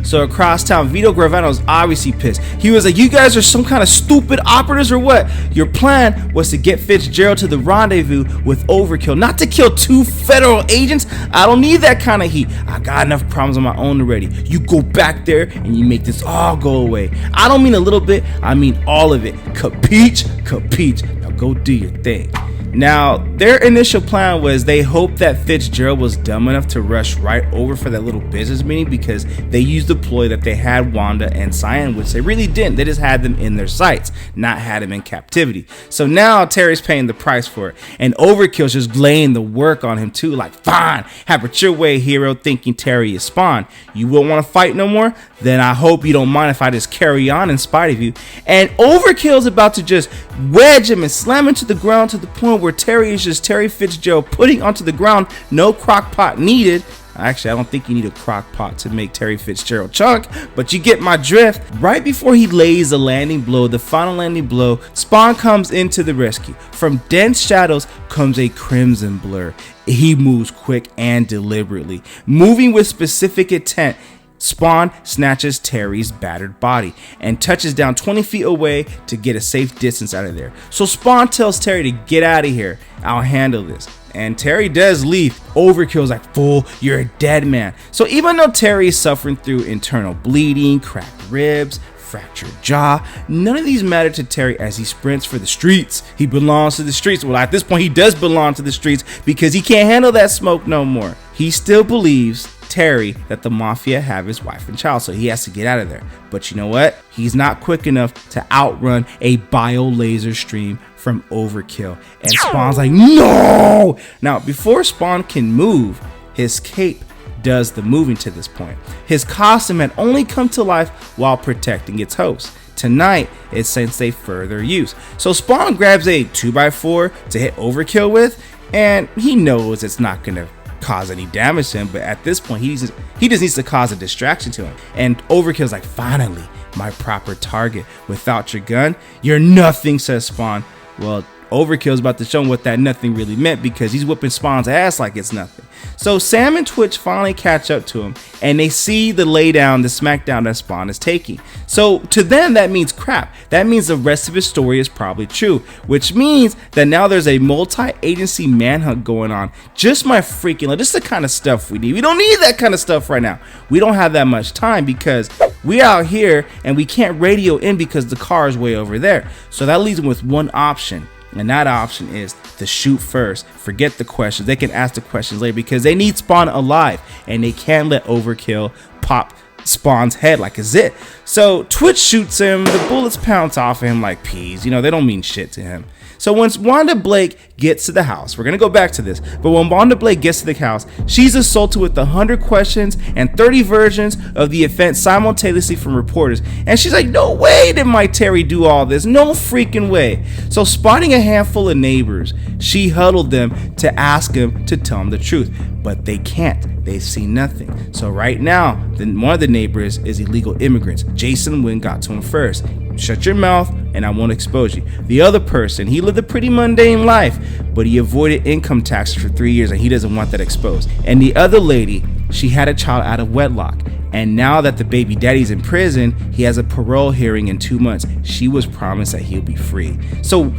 So across town, Vito Gravano's obviously pissed. He was like, you guys are some kind of stupid operatives or what? Your plan was to get Fitzgerald to the rendezvous with Overkill, not to kill 2 federal agents. I don't need that kind of heat. I got enough problems on my own already. You go back there and you make this all go away. I don't mean a little bit, I mean all of it. Capiche? Capiche. Now go do your thing. Now, their initial plan was they hoped that Fitzgerald was dumb enough to rush right over for that little business meeting because they used the ploy that they had Wanda and Cyan, which they really didn't. They just had them in their sights, not had them in captivity. So now Terry's paying the price for it, and Overkill's just laying the work on him too, like, fine, have it your way, hero, thinking Terry is Spawn. You won't want to fight no more? Then I hope you don't mind if I just carry on in spite of you. And Overkill's about to just wedge him and slam him to the ground to the point where Terry is just Terry Fitzgerald putting onto the ground, no crock pot needed. Actually, I don't think you need a crock pot to make Terry Fitzgerald chunk, but you get my drift. Right before he lays the landing blow, the final landing blow, Spawn comes into the rescue. From dense shadows comes a crimson blur. He moves quick and deliberately, moving with specific intent. Spawn snatches Terry's battered body and touches down 20 feet away to get a safe distance out of there. So Spawn tells Terry to get out of here. I'll handle this. And Terry does leave. Overkill's like, fool, you're a dead man. So even though Terry is suffering through internal bleeding, cracked ribs, fractured jaw, none of these matter to Terry as he sprints for the streets. He belongs to the streets. Well, at this point, he does belong to the streets because he can't handle that smoke no more. He still believes, Terry, that the mafia have his wife and child, so he has to get out of there. But you know what? He's not quick enough to outrun a bio laser stream from Overkill. And Spawn's like, no! Now, before Spawn can move, his cape does the moving to this point. His costume had only come to life while protecting its host. Tonight, it's since a further use. So Spawn grabs a 2x4 to hit Overkill with, and he knows it's not gonna cause any damage to him, but at this point he just needs to cause a distraction to him. And Overkill's like, finally, my proper target. Without your gun, you're nothing, says Spawn. Well, Overkill's about to show him what that nothing really meant because he's whipping Spawn's ass like it's nothing. So Sam and Twitch finally catch up to him and they see the laydown, the smackdown that Spawn is taking. So to them that means crap. That means the rest of his story is probably true, which means that now there's a multi-agency manhunt going on. Just my freaking, this is the kind of stuff we need. We don't need that kind of stuff right now. We don't have that much time because we out here and we can't radio in because the car is way over there. So that leaves them with one option. And that option is to shoot first. Forget the questions. They can ask the questions later because they need Spawn alive and they can't let Overkill pop Spawn's head like a zit. So Twitch shoots him. The bullets pounce off of him like peas. You know, they don't mean shit to him. So once Wanda Blake gets to the house, we're going to go back to this, but when Wanda Blake gets to the house, she's assaulted with 100 questions and 30 versions of the offense simultaneously from reporters. And she's like, no way did my Terry do all this. No freaking way. So spotting a handful of neighbors, she huddled them to ask them to tell them the truth, but they can't. They've seen nothing. So right now, one of the neighbors is illegal immigrants. Jason Wynn got to him first. Shut your mouth and I won't expose you. The other person, he lived a pretty mundane life, but he avoided income taxes for 3 years and he doesn't want that exposed. And the other lady, she had a child out of wedlock. And now that the baby daddy's in prison, he has a parole hearing in 2 months. She was promised that he'll be free. So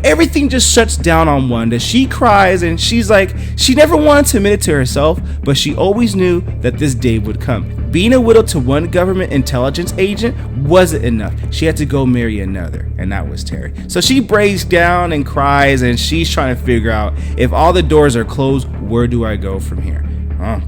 everything just shuts down on Wanda. She cries and she's like, she never wanted to admit it to herself, but she always knew that this day would come. Being a widow to one government intelligence agent wasn't enough. She had to go marry another, and that was Terry. So she breaks down and cries, and she's trying to figure out, if all the doors are closed, where do I go from here?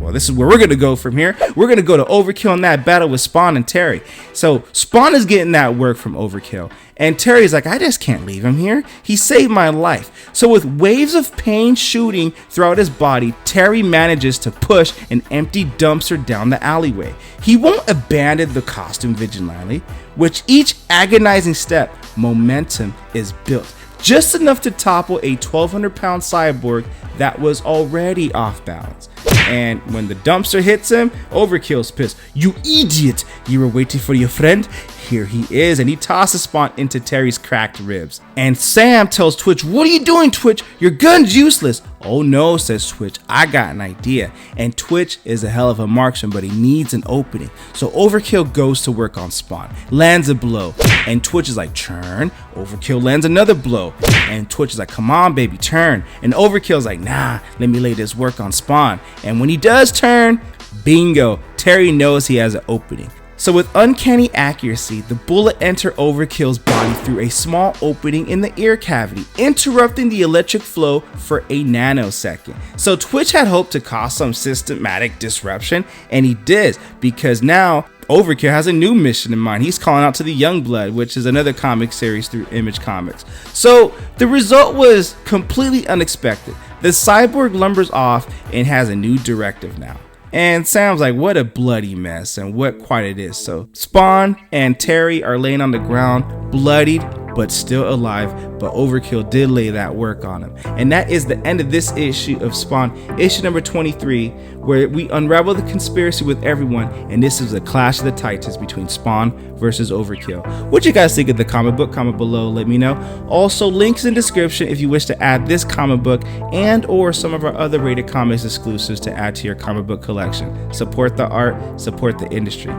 Well, this is where we're going to go from here. We're going to go to Overkill in that battle with Spawn and Terry. So Spawn is getting that work from Overkill. And Terry's like, I just can't leave him here. He saved my life. So with waves of pain shooting throughout his body, Terry manages to push an empty dumpster down the alleyway. He won't abandon the costume vigilante. With each agonizing step, momentum is built. Just enough to topple a 1,200-pound cyborg that was already off balance. And when the dumpster hits him, Overkill's pissed. You idiot! You were waiting for your friend? Here he is, and he tosses Spawn into Terry's cracked ribs. And Sam tells Twitch, what are you doing, Twitch? Your gun's useless. Oh no, says Twitch, I got an idea. And Twitch is a hell of a marksman, but he needs an opening. So Overkill goes to work on Spawn, lands a blow, and Twitch is like, turn. Overkill lands another blow, and Twitch is like, come on baby, turn. And Overkill's like, nah, let me lay this work on Spawn. And when he does turn, bingo, Terry knows he has an opening. So with uncanny accuracy, the bullet entered Overkill's body through a small opening in the ear cavity, interrupting the electric flow for a nanosecond. So Twitch had hoped to cause some systematic disruption, and he did, because now Overkill has a new mission in mind. He's calling out to the Youngblood, which is another comic series through Image Comics. So the result was completely unexpected. The cyborg lumbers off and has a new directive now. And Sam's like, what a bloody mess, and what quite it is. So Spawn and Terry are laying on the ground, bloodied, but still alive, but Overkill did lay that work on him. And that is the end of this issue of Spawn, issue number 23, where we unravel the conspiracy with everyone, and this is a clash of the titans between Spawn versus Overkill. What you guys think of the comic book? Comment below, let me know. Also, links in description if you wish to add this comic book and or some of our other Rated Comics exclusives to add to your comic book collection. Support the art, support the industry.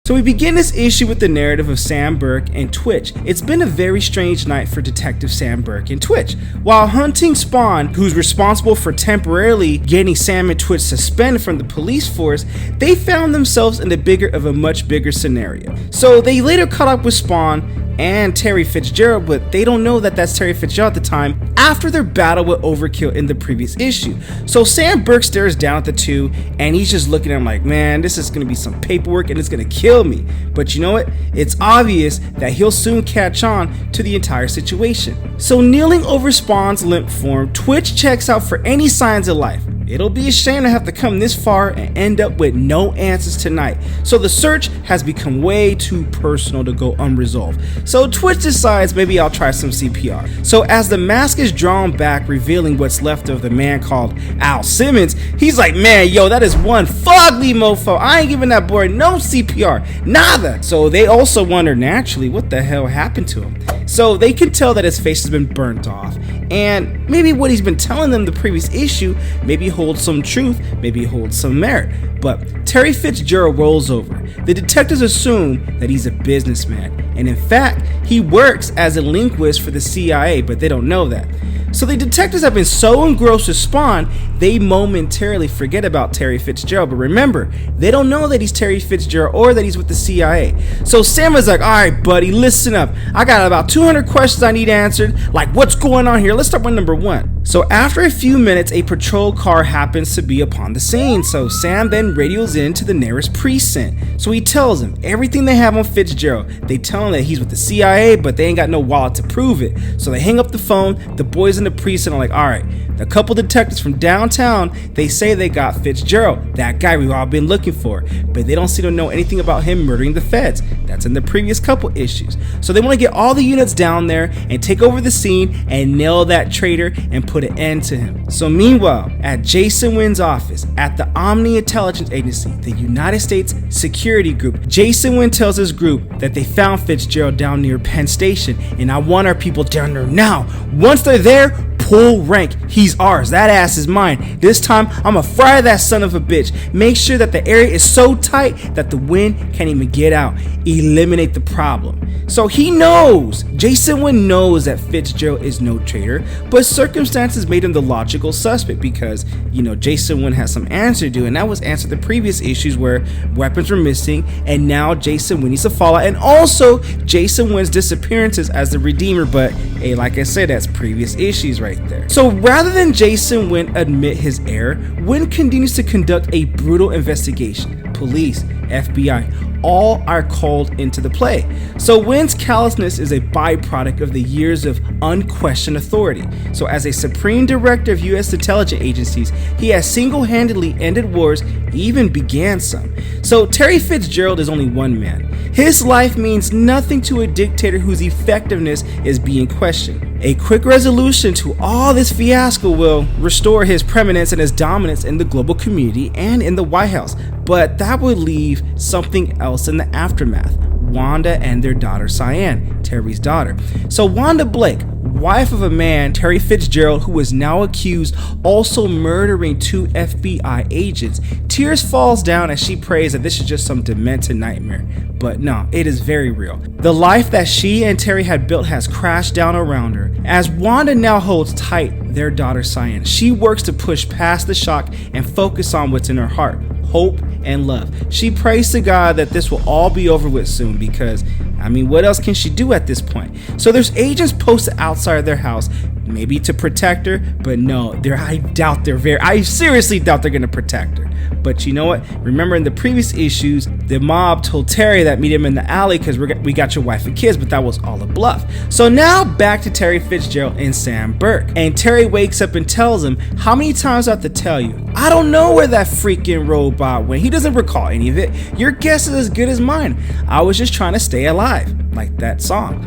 So we begin this issue with the narrative of Sam Burke and Twitch. It's been a very strange night for Detective Sam Burke and Twitch. While hunting Spawn, who's responsible for temporarily getting Sam and Twitch suspended from the police force, they found themselves in a much bigger scenario. So they later caught up with Spawn and Terry Fitzgerald, but they don't know that that's Terry Fitzgerald at the time after their battle with Overkill in the previous issue. So Sam Burke stares down at the two and he's just looking at him like, man, this is gonna be some paperwork and it's gonna kill me. But you know what? It's obvious that he'll soon catch on to the entire situation. So kneeling over Spawn's limp form, Twitch checks out for any signs of life. It'll be a shame to have to come this far and end up with no answers tonight. So the search has become way too personal to go unresolved. So Twitch decides maybe I'll try some CPR. So as the mask is drawn back, revealing what's left of the man called Al Simmons, he's like, man, yo, that is one fugly mofo. I ain't giving that boy no CPR, nada. So they also wonder naturally what the hell happened to him. So they can tell that his face has been burnt off, and maybe what he's been telling them the previous issue maybe holds some truth, maybe holds some merit. But Terry Fitzgerald rolls over. The detectives assume that he's a businessman, and in fact he works as a linguist for the CIA, but they don't know that. So the detectives have been so engrossed with Spawn, they momentarily forget about Terry Fitzgerald. But remember, they don't know that he's Terry Fitzgerald or that he's with the CIA. So Sam is like, all right, buddy, listen up. I got about 200 questions I need answered. Like, what's going on here? Let's start with number one. So after a few minutes, a patrol car happens to be upon the scene. So Sam then radios in to the nearest precinct. So he tells them everything they have on Fitzgerald. They tell him that he's with the CIA, but they ain't got no wallet to prove it. So they hang up the phone. The boys in the precinct are like, all right, the couple detectives from downtown, they say they got Fitzgerald, that guy we've all been looking for, but they don't seem to know anything about him murdering the feds. That's in the previous couple issues. So they want to get all the units down there and take over the scene and nail that traitor and put an end to him. So meanwhile, at Jason Wynn's office at the Omni Intelligence Agency, the United States Security Group, Jason Wynn tells his group that they found Fitzgerald down near Penn Station, and I want our people down there now. Once they're there, pull rank. He's ours. That ass is mine. This time, I'ma fry that son of a bitch. Make sure that the area is so tight that the wind can't even get out. Eliminate the problem. So he knows, Jason Wynn knows that Fitzgerald is no traitor, but circumstances made him the logical suspect because, you know, Jason Wynn has some answer to do, and that was answer the previous issues where weapons were missing, and now Jason Wynn needs to follow, and also Jason Wynn's disappearances as the Redeemer, but hey, like I said, that's previous issues right there. So rather than Jason Wynn admit his error, Wynn continues to conduct a brutal investigation. Police, FBI, all are called into the play. So Wynn's callousness is a byproduct of the years of unquestioned authority. So as a supreme director of U.S. intelligence agencies, he has single-handedly ended wars, even began some. So Terry Fitzgerald is only one man. His life means nothing to a dictator whose effectiveness is being questioned. A quick resolution to all this fiasco will restore his preeminence and his dominance in the global community and in the White House, but that would leave something else in the aftermath. Wanda and their daughter Cyan, Terry's daughter. So Wanda Blake, wife of a man, Terry Fitzgerald, who is now accused also murdering 2 FBI agents. Tears falls down as she prays that this is just some demented nightmare. But no, it is very real. The life that she and Terry had built has crashed down around her. As Wanda now holds tight their daughter Cyan, she works to push past the shock and focus on what's in her heart. hope, and love. She prays to God that this will all be over with soon because, I mean, what else can she do at this point? So there's agents posted outside of their house, maybe to protect her, but no, I seriously doubt they're gonna protect her. But you know what? Remember in the previous issues, the mob told Terry that meet him in the alley because we got your wife and kids, but that was all a bluff. So now back to Terry Fitzgerald and Sam Burke. And Terry wakes up and tells him, how many times do I have to tell you? I don't know where that freaking robot went. He doesn't recall any of it. Your guess is as good as mine. I was just trying to stay alive. Like that song.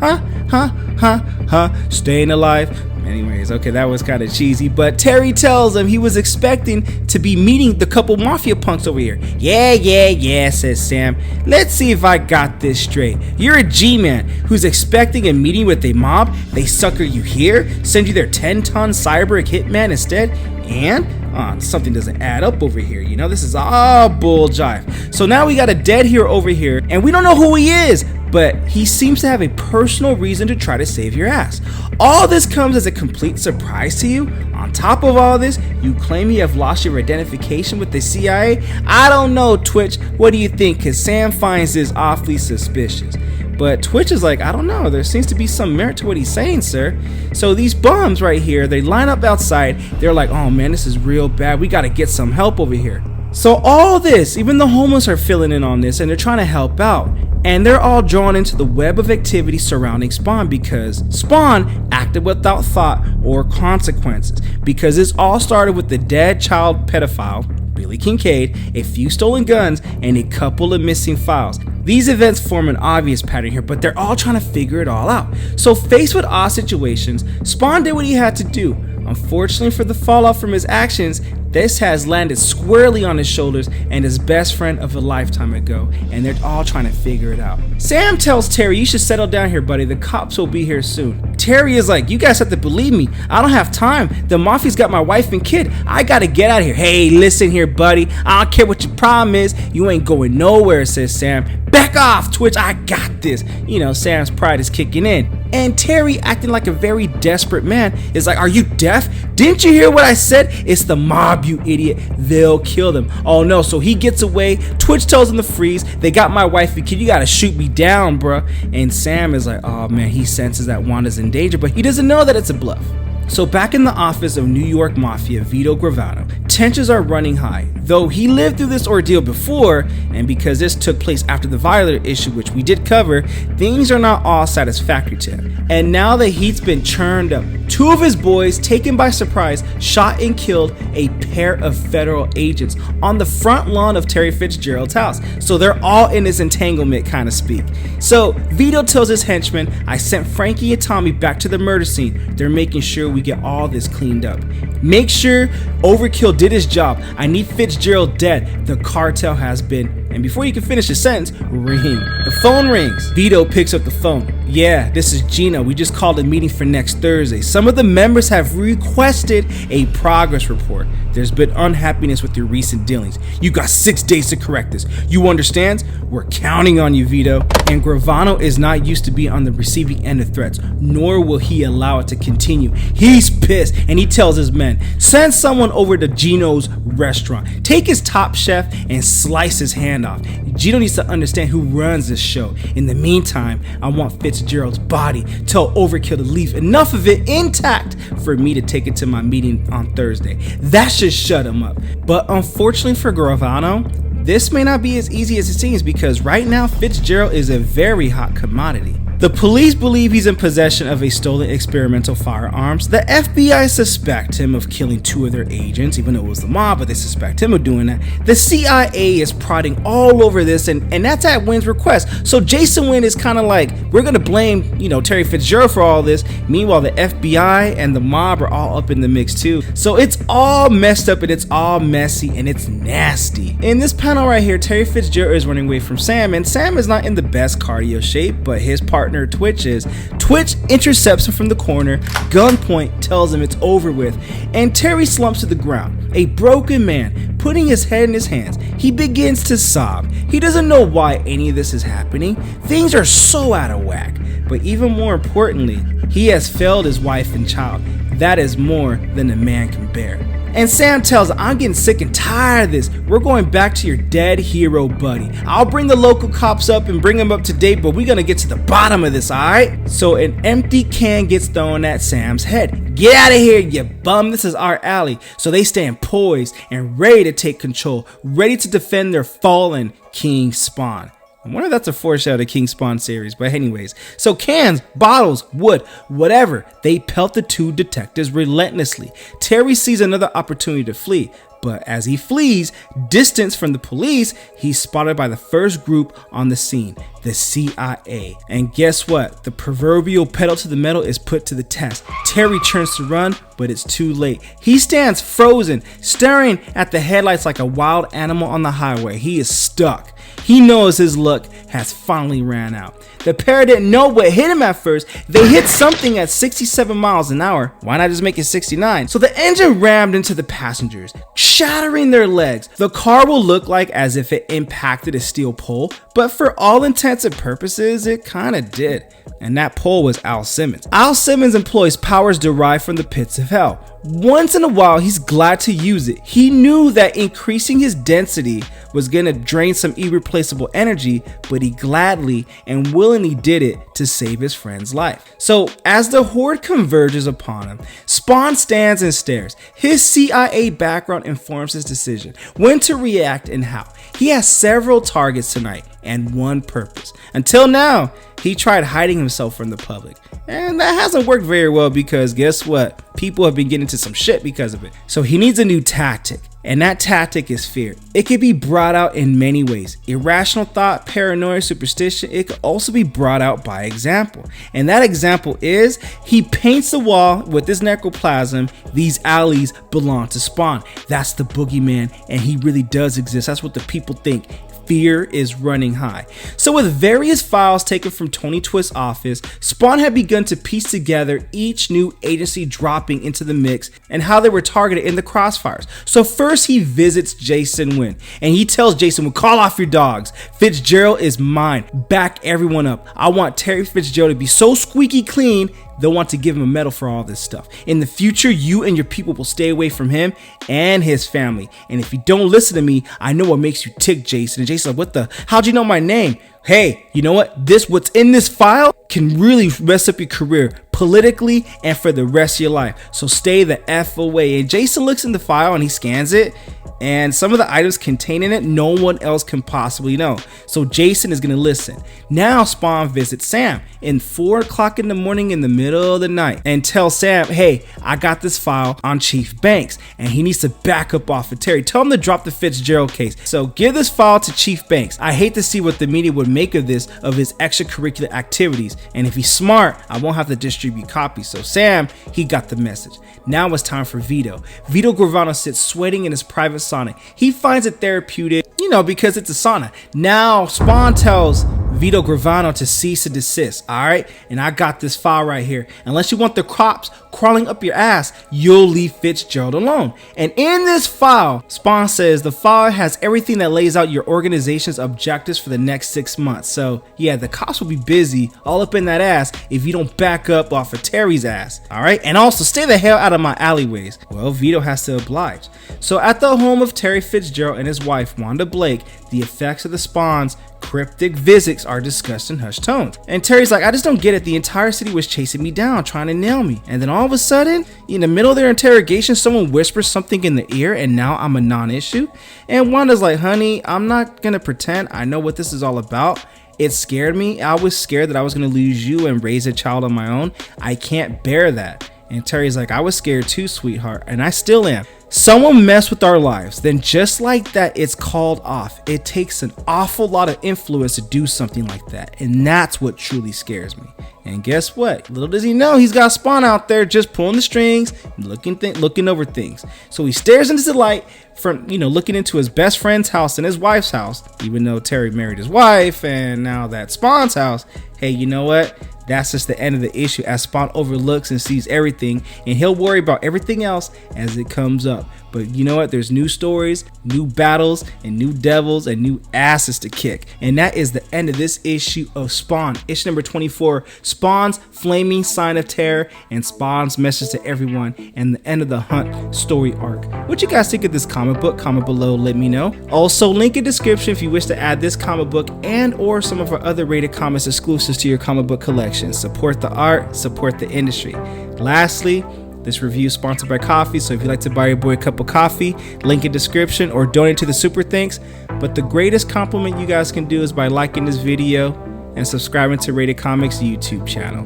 Staying alive. Anyways, okay, that was kind of cheesy, but Terry tells him he was expecting to be meeting the couple mafia punks over here. Yeah, says Sam. Let's see if I got this straight. You're a G-man who's expecting a meeting with a mob. They sucker you here, send you their 10-ton cyber hitman instead, and something doesn't add up over here. You know, this is all bull jive. So now we got a dead hero over here, and we don't know who he is, but he seems to have a personal reason to try to save your ass. All this comes as a complete surprise to you. On top of all this, you claim you have lost your identification with the CIA. I don't know, Twitch. What do you think? Because Sam finds this awfully suspicious. But Twitch is like, I don't know, there seems to be some merit to what he's saying, sir. So these bums right here, they line up outside. They're like, oh man, this is real bad. We got to get some help over here. So all this, even the homeless are filling in on this and they're trying to help out. And they're all drawn into the web of activity surrounding Spawn because Spawn acted without thought or consequences. Because this all started with the dead child pedophile, Billy Kincaid, a few stolen guns, and a couple of missing files. These events form an obvious pattern here, but they're all trying to figure it all out. So faced with odd situations, Spawn did what he had to do. Unfortunately for the fallout from his actions, this has landed squarely on his shoulders and his best friend of a lifetime ago, and they're all trying to figure it out. Sam tells Terry, you should settle down here, buddy. The cops will be here soon. Terry is like, you guys have to believe me. I don't have time. The mafia's got my wife and kid. I gotta get out of here. Hey, listen here, buddy. I don't care what your problem is. You ain't going nowhere, says Sam. Back off, Twitch. I got this. You know, Sam's pride is kicking in. And Terry, acting like a very desperate man, is like, are you deaf? Didn't you hear what I said? It's the mob, you idiot. They'll kill them. Oh no, so he gets away. Twitch tells him to freeze. They got my wife and kid. You gotta shoot me down, bruh. And Sam is like, oh man, he senses that Wanda's in danger, but he doesn't know that it's a bluff. So back in the office of New York Mafia Vito Gravano, tensions are running high. Though he lived through this ordeal before, and because this took place after the Violet issue, which we did cover, things are not all satisfactory to him. And now the heat's been churned up. Two of his boys, taken by surprise, shot and killed a pair of federal agents on the front lawn of Terry Fitzgerald's house. So they're all in this entanglement, kind of speak. So Vito tells his henchmen, I sent Frankie and Tommy back to the murder scene. They're making sure we get all this cleaned up. Make sure Overkill did his job. I need Fitzgerald dead. The cartel has been. And before you can finish his sentence, ring. The phone rings. Vito picks up the phone. Yeah, this is Gina. We just called a meeting for next Thursday. Some of the members have requested a progress report. There's been unhappiness with your recent dealings. You got 6 days to correct this. You understand? We're counting on you, Vito. And Gravano is not used to be on the receiving end of threats, nor will he allow it to continue. He's pissed, and he tells his men, send someone over to Gino's restaurant. Take his top chef and slice his hand off. Gino needs to understand who runs this show. In the meantime, I want Fitzgerald's body. Tell Overkill to leave enough of it intact for me to take it to my meeting on Thursday. That should shut him up. But unfortunately for Gravano, this may not be as easy as it seems because right now Fitzgerald is a very hot commodity. The police believe he's in possession of a stolen experimental firearms. The FBI suspect him of killing 2 of their agents, even though it was the mob, but they suspect him of doing that. The CIA is prodding all over this, and that's at Wynn's request. So Jason Wynn is kind of like, we're gonna blame, Terry Fitzgerald for all this. Meanwhile, the FBI and the mob are all up in the mix too. So it's all messed up and it's all messy and it's nasty. In this panel right here, Terry Fitzgerald is running away from Sam, and Sam is not in the best cardio shape, but his partner Twitch is. Twitch intercepts him from the corner, gunpoint, tells him it's over with, and Terry slumps to the ground, a broken man, putting his head in his hands. He begins to sob. He doesn't know why any of this is happening. Things are so out of whack, but even more importantly, he has failed his wife and child. That is more than a man can bear. And Sam tells her, I'm getting sick and tired of this. We're going back to your dead hero buddy. I'll bring the local cops up and bring them up to date, but we're gonna get to the bottom of this, alright? So an empty can gets thrown at Sam's head. Get out of here, you bum. This is our alley. So they stand poised and ready to take control, ready to defend their fallen King Spawn. I wonder if that's a foreshadow of the King Spawn series, but anyways. So cans, bottles, wood, whatever, they pelt the two detectives relentlessly. Terry sees another opportunity to flee, but as he flees, distance from the police, he's spotted by the first group on the scene, the CIA. And guess what? The proverbial pedal to the metal is put to the test. Terry turns to run, but it's too late. He stands frozen, staring at the headlights like a wild animal on the highway. He is stuck. He knows his luck has finally ran out. The pair didn't know what hit him at first. They hit something at 67 miles an hour. Why not just make it 69? So the engine rammed into the passengers, shattering their legs. The car will look like as if it impacted a steel pole, but for all intents and purposes, it kinda did. And that pole was Al Simmons. Al Simmons employs powers derived from the pits of hell. Once in a while, he's glad to use it. He knew that increasing his density was gonna drain some irreplaceable energy, but he gladly and willingly did it to save his friend's life. So as the horde converges upon him, Spawn stands and stares. His CIA background informs his decision, when to react and how. He has several targets tonight and one purpose. Until now, he tried hiding himself from the public. And that hasn't worked very well because guess what? People have been getting into some shit because of it. So he needs a new tactic. And that tactic is fear. It can be brought out in many ways. Irrational thought, paranoia, superstition. It could also be brought out by example. And that example is he paints the wall with this necroplasm. These alleys belong to Spawn. That's the boogeyman, and he really does exist. That's what the people think. Fear is running high. So with various files taken from Tony Twist's office, Spawn had begun to piece together each new agency dropping into the mix and how they were targeted in the crossfires. So first he visits Jason Wynn and he tells Jason, well, call off your dogs. Fitzgerald is mine. Back everyone up. I want Terry Fitzgerald to be so squeaky clean they'll want to give him a medal for all this stuff. In the future, you and your people will stay away from him and his family. And if you don't listen to me, I know what makes you tick, Jason. And Jason's like, what the? How'd you know my name? Hey, you know what? What's in this file can really mess up your career politically and for the rest of your life. So stay the F away. And Jason looks in the file and he scans it. And some of the items contained in it, no one else can possibly know. So Jason is going to listen. Now Spawn visits Sam in 4 o'clock in the morning in the middle of the night and tells Sam, hey, I got this file on Chief Banks and he needs to back up off of Terry. Tell him to drop the Fitzgerald case. So give this file to Chief Banks. I hate to see what the media would make of this, of his extracurricular activities. And if he's smart, I won't have to distribute copies. So Sam, he got the message. Now it's time for Vito. Vito Gravano sits sweating in his private sauna. He finds it therapeutic, because it's a sauna. Now Spawn tells Vito Gravano to cease and desist, alright? And I got this file right here. Unless you want the cops crawling up your ass, you'll leave Fitzgerald alone. And in this file, Spawn says the file has everything that lays out your organization's objectives for the next 6 months. So yeah, the cops will be busy all up in that ass if you don't back up off of Terry's ass, alright? And also stay the hell out of my alleyways. Well, Vito has to oblige. So at the home of Terry Fitzgerald and his wife, Wanda Blake, the effects of the Spawn's cryptic visits are discussed in hushed tones. And Terry's like, I just don't get it. The entire city was chasing me down, trying to nail me. And then all of a sudden, in the middle of their interrogation, someone whispers something in the ear and now I'm a non-issue. And Wanda's like, honey, I'm not gonna pretend I know what this is all about. It scared me. I was scared that I was gonna lose you and raise a child on my own. I can't bear that. And Terry's like, I was scared too, sweetheart, and I still am. Someone messed with our lives, then just like that, it's called off. It takes an awful lot of influence to do something like that, and that's what truly scares me. And guess what? Little does he know, he's got Spawn out there just pulling the strings, looking over things. So he stares into the light from, looking into his best friend's house and his wife's house, even though Terry married his wife, and now that Spawn's house. Hey, you know what? That's just the end of the issue, as Spawn overlooks and sees everything, and he'll worry about everything else as it comes up. But you know what? There's new stories, new battles, and new devils, and new asses to kick. And that is the end of this issue of Spawn. Issue number 24, Spawn's flaming sign of terror, and Spawn's message to everyone, and the end of the Hunt story arc. What you guys think of this comic book? Comment below, let me know. Also, link in description if you wish to add this comic book and or some of our other Rated Comics exclusives to your comic book collection. Support the art, support the industry. Lastly, this review is sponsored by coffee, so if you'd like to buy your boy a cup of coffee, link in description, or donate to the Super Thanks. But the greatest compliment you guys can do is by liking this video and subscribing to Rated Comics YouTube channel.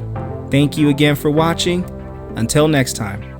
Thank you again for watching. Until next time.